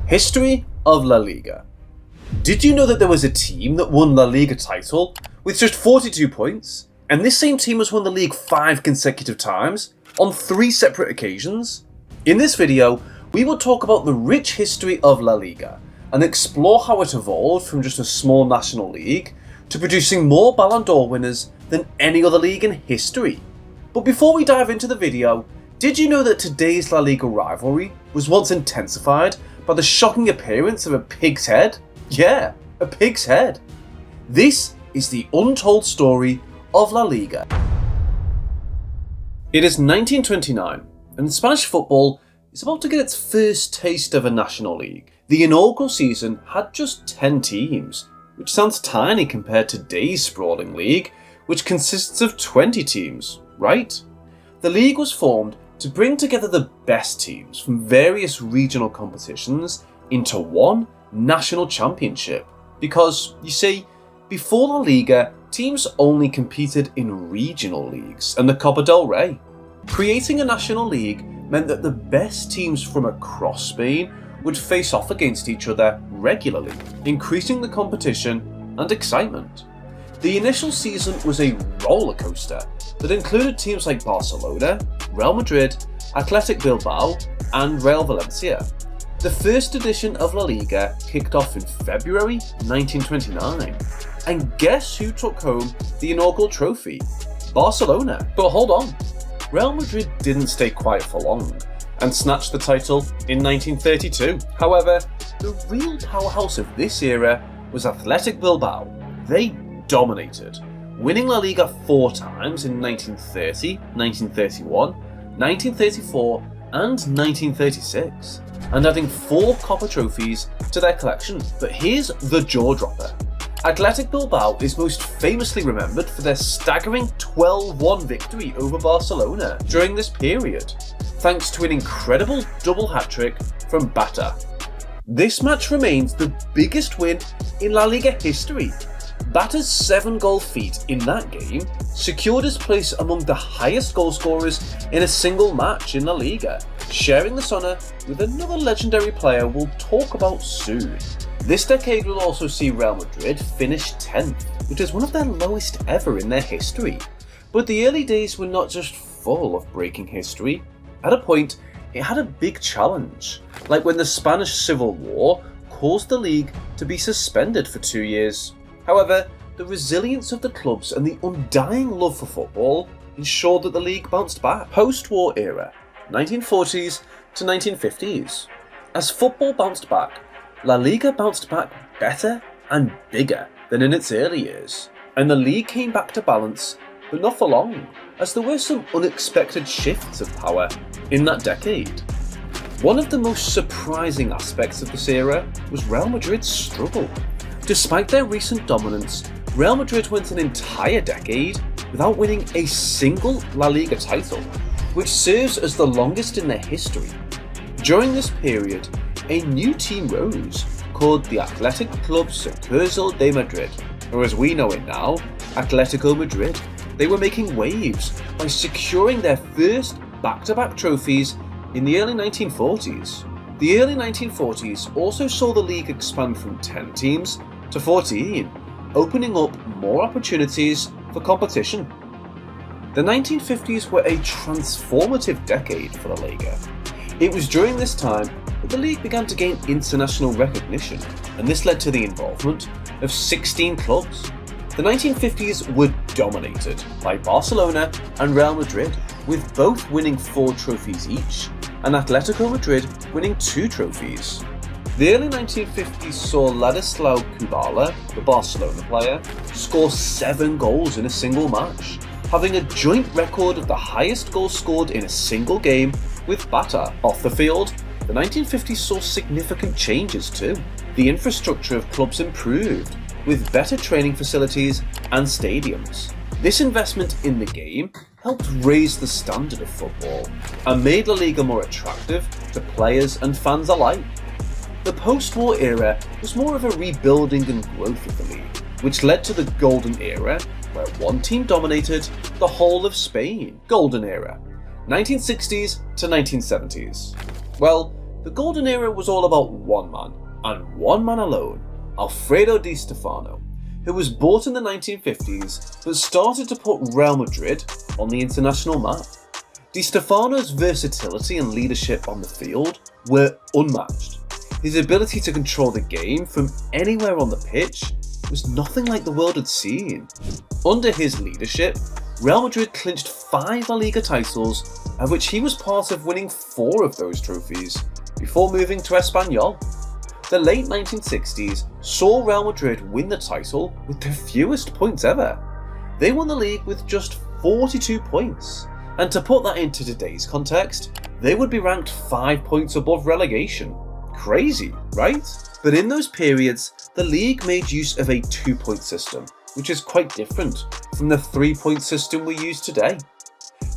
History of La Liga. Did you know that there was a team that won La Liga title with just 42 points? And this same team has won the league 5 consecutive times on 3 separate occasions? In this video, we will talk about the rich history of La Liga and explore how it evolved from just a small national league to producing more Ballon d'Or winners than any other league in history. But before we dive into the video, did you know that today's La Liga rivalry was once intensified by the shocking appearance of a pig's head? Yeah, a pig's head. This is the untold story of La Liga. It is 1929, and Spanish football is about to get its first taste of a national league. The inaugural season had just 10 teams, which sounds tiny compared to today's sprawling league, which consists of 20 teams, right? The league was formed to bring together the best teams from various regional competitions into one national championship. Because, you see, before La Liga, teams only competed in regional leagues and the Copa del Rey. Creating a national league meant that the best teams from across Spain would face off against each other regularly, increasing the competition and excitement. The initial season was a roller coaster that included teams like Barcelona, Real Madrid, Athletic Bilbao, and Real Valencia. The first edition of La Liga kicked off in February 1929, and guess who took home the inaugural trophy? Barcelona. But hold on, Real Madrid didn't stay quiet for long and snatched the title in 1932. However, the real powerhouse of this era was Athletic Bilbao. They dominated, winning La Liga 4 times in 1930, 1931, 1934 and 1936, and adding 4 Copa trophies to their collection. But here's the jaw dropper. Athletic Bilbao is most famously remembered for their staggering 12-1 victory over Barcelona during this period, thanks to an incredible double hat-trick from Bata. This match remains the biggest win in La Liga history. Bata's 7-goal feat in that game secured his place among the highest goal scorers in a single match in La Liga, sharing this honour with another legendary player we'll talk about soon. This decade will also see Real Madrid finish 10th, which is one of their lowest ever in their history. But the early days were not just full of breaking history. At a point, it had a big challenge, like when the Spanish Civil War caused the league to be suspended for 2 years. However, the resilience of the clubs and the undying love for football ensured that the league bounced back. Post-war era, 1940s to 1950s. As football bounced back, La Liga bounced back better and bigger than in its early years, and the league came back to balance, but not for long, as there were some unexpected shifts of power in that decade. One of the most surprising aspects of this era was Real Madrid's struggle. Despite their recent dominance, Real Madrid went an entire decade without winning a single La Liga title, which serves as the longest in their history. During this period, a new team rose, called the Athletic Club Sucursal de Madrid, or as we know it now, Atletico Madrid. They were making waves by securing their first back-to-back trophies in the early 1940s. The early 1940s also saw the league expand from 10 teams to 14, opening up more opportunities for competition. The 1950s were a transformative decade for La Liga. It was during this time that the league began to gain international recognition, and this led to the involvement of 16 clubs. The 1950s were dominated by Barcelona and Real Madrid, with both winning 4 trophies each, and Atletico Madrid winning 2 trophies. The early 1950s saw Ladislau Kubala, the Barcelona player, score 7 goals in a single match, having a joint record of the highest goal scored in a single game with Bata. Off the field, the 1950s saw significant changes too. The infrastructure of clubs improved, with better training facilities and stadiums. This investment in the game helped raise the standard of football and made La Liga more attractive to players and fans alike. The post-war era was more of a rebuilding and growth of the league, which led to the Golden Era, where one team dominated the whole of Spain. Golden Era, 1960s to 1970s. Well, the The golden era was all about one man, and one man alone, Alfredo Di Stefano, who was bought in the 1950s but started to put Real Madrid on the international map. Di Stefano's versatility and leadership on the field were unmatched. His ability to control the game from anywhere on the pitch was nothing like the world had seen. Under his leadership, Real Madrid clinched 5 La Liga titles, of which he was part of winning 4 of those trophies, before moving to Espanyol. The late 1960s saw Real Madrid win the title with the fewest points ever. They won the league with just 42 points, and to put that into today's context, they would be ranked 5 points above relegation. Crazy, right? But in those periods, the league made use of a 2-point system, which is quite different from the 3-point system we use today.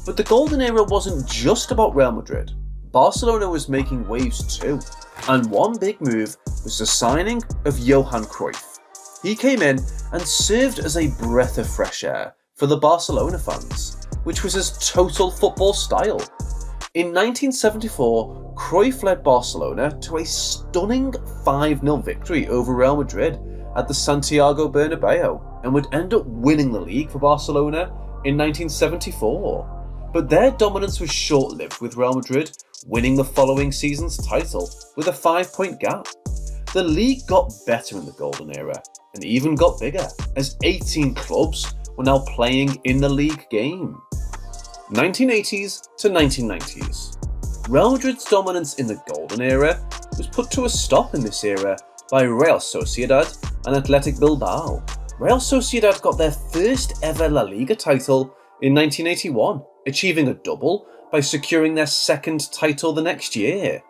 But the golden era wasn't just about Real Madrid. Barcelona was making waves too, and one big move was the signing of Johan Cruyff. He came in and served as a breath of fresh air for the Barcelona fans, which was his total football style. In 1974, Cruyff led Barcelona to a stunning 5-0 victory over Real Madrid at the Santiago Bernabeu, and would end up winning the league for Barcelona in 1974. But their dominance was short-lived, with Real Madrid winning the following season's title with a 5-point gap. The league got better in the golden era, and even got bigger, as 18 clubs were now playing in the league game. 1980s to 1990s. Real Madrid's dominance in the golden era was put to a stop in this era by Real Sociedad and Athletic Bilbao. Real Sociedad got their first ever La Liga title in 1981, achieving a double by securing their second title the next year.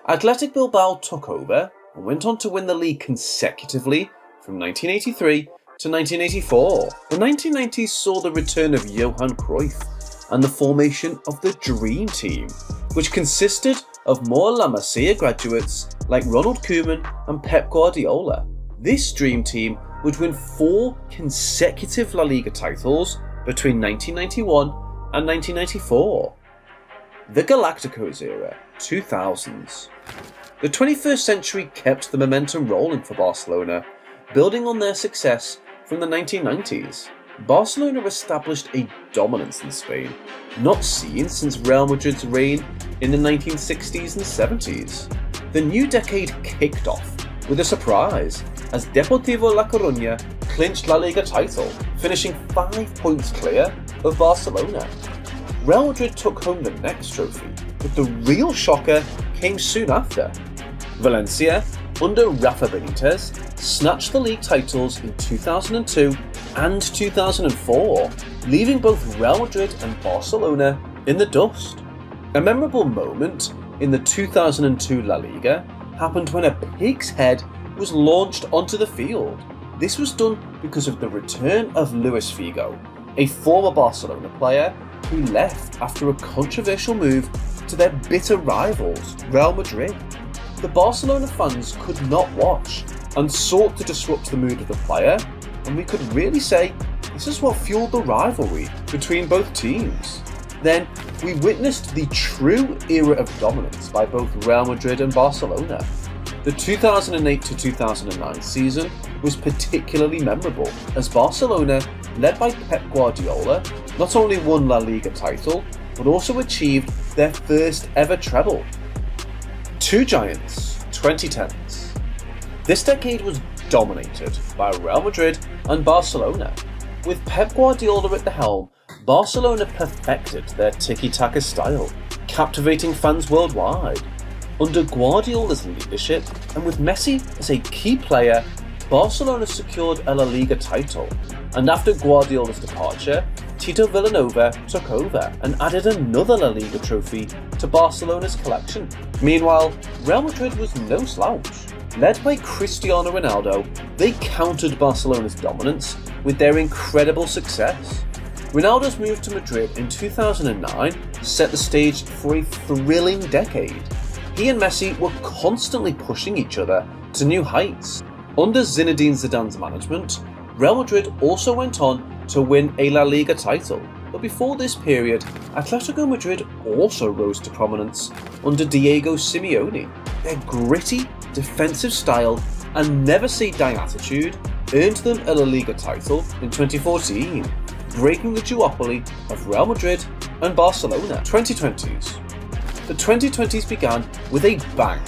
Athletic Bilbao took over and went on to win the league consecutively from 1983 to 1984. The 1990s saw the return of Johan Cruyff and the formation of the Dream Team, which consisted of more La Masia graduates like Ronald Koeman and Pep Guardiola. This Dream Team would win 4 consecutive La Liga titles between 1991 and 1994. The Galácticos era, 2000s. The 21st century kept the momentum rolling for Barcelona, building on their success from the 1990s. Barcelona established a dominance in Spain, not seen since Real Madrid's reign in the 1960s and 70s. The new decade kicked off with a surprise, as Deportivo La Coruña clinched La Liga title, finishing 5 points clear of Barcelona. Real Madrid took home the next trophy, but the real shocker came soon after. Valencia, under Rafa Benitez, snatched the league titles in 2002 and 2004, leaving both Real Madrid and Barcelona in the dust. A memorable moment in the 2002 La Liga happened when a pig's head was launched onto the field. This was done because of the return of Luis Figo, a former Barcelona player who left after a controversial move to their bitter rivals, Real Madrid. The Barcelona fans could not watch and sought to disrupt the mood of the player, and we could really say this is what fueled the rivalry between both teams. Then we witnessed the true era of dominance by both Real Madrid and Barcelona. The 2008 to 2009 season was particularly memorable, as Barcelona, led by Pep Guardiola, not only won La Liga title, but also achieved their first ever treble. Two giants, 2010s. This decade was dominated by Real Madrid and Barcelona. With Pep Guardiola at the helm, Barcelona perfected their tiki-taka style, captivating fans worldwide. Under Guardiola's leadership, and with Messi as a key player, Barcelona secured a La Liga title, and after Guardiola's departure, Tito Vilanova took over and added another La Liga trophy to Barcelona's collection. Meanwhile, Real Madrid was no slouch. Led by Cristiano Ronaldo, they countered Barcelona's dominance with their incredible success. Ronaldo's move to Madrid in 2009 set the stage for a thrilling decade. He and Messi were constantly pushing each other to new heights. Under Zinedine Zidane's management, Real Madrid also went on to win a La Liga title, But before this period, Atletico Madrid also rose to prominence under Diego Simeone. Their gritty, defensive style and never-say-die attitude earned them a La Liga title in 2014, breaking the duopoly of Real Madrid and Barcelona. 2020s. The 2020s began with a bang.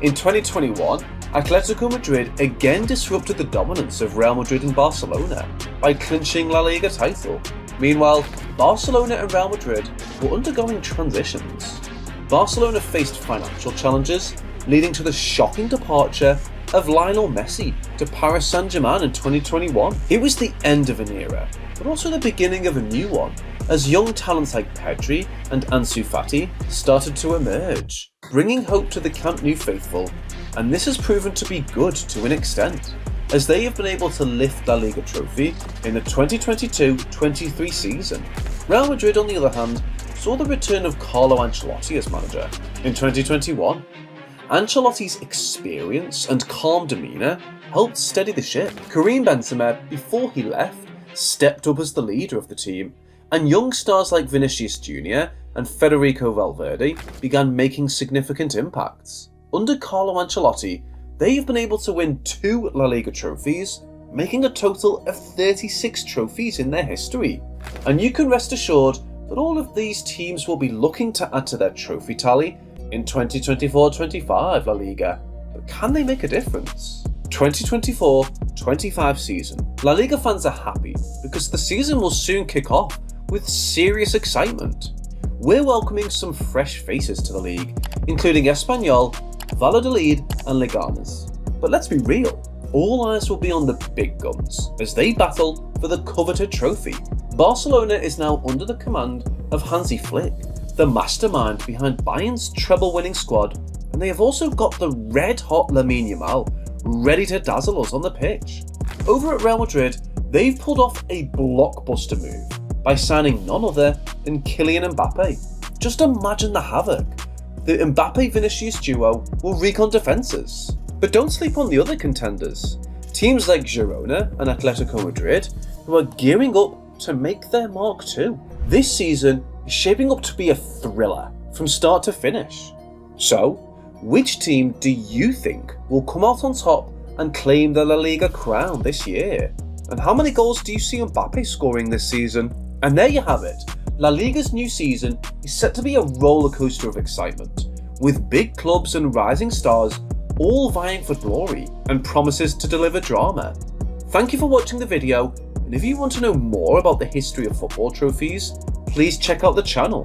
In 2021, Atletico Madrid again disrupted the dominance of Real Madrid and Barcelona by clinching La Liga title. Meanwhile, Barcelona and Real Madrid were undergoing transitions. Barcelona faced financial challenges, leading to the shocking departure of Lionel Messi to Paris Saint-Germain in 2021. It was the end of an era, but also the beginning of a new one, as young talents like Pedri and Ansu Fati started to emerge, bringing hope to the Camp Nou faithful, and this has proven to be good to an extent, as they have been able to lift La Liga trophy in the 2022-23 season. Real Madrid, on the other hand, saw the return of Carlo Ancelotti as manager in 2021. Ancelotti's experience and calm demeanour helped steady the ship. Karim Benzema, before he left, stepped up as the leader of the team, and young stars like Vinicius Jr. and Federico Valverde began making significant impacts. Under Carlo Ancelotti, they've been able to win 2 La Liga trophies, making a total of 36 trophies in their history. And you can rest assured that all of these teams will be looking to add to their trophy tally in 2024-25 La Liga, but can they make a difference? 2024-25 season. La Liga fans are happy because the season will soon kick off with serious excitement. We're welcoming some fresh faces to the league, including Espanyol, Valladolid and Leganes. But let's be real, all eyes will be on the big guns as they battle for the coveted trophy. Barcelona is now under the command of Hansi Flick, the mastermind behind Bayern's treble-winning squad, and they have also got the red-hot Lamine Yamal ready to dazzle us on the pitch. Over at Real Madrid, they've pulled off a blockbuster move by signing none other than Kylian Mbappe. Just imagine the havoc the Mbappe-Vinicius duo will wreak on defences. But don't sleep on the other contenders. Teams like Girona and Atletico Madrid, who are gearing up to make their mark too. This season is shaping up to be a thriller from start to finish. So, which team do you think will come out on top and claim the La Liga crown this year? And how many goals do you see Mbappe scoring this season? And there you have it. La Liga's new season is set to be a rollercoaster of excitement, with big clubs and rising stars all vying for glory and promises to deliver drama. Thank you for watching the video, and if you want to know more about the history of football trophies, please check out the channel.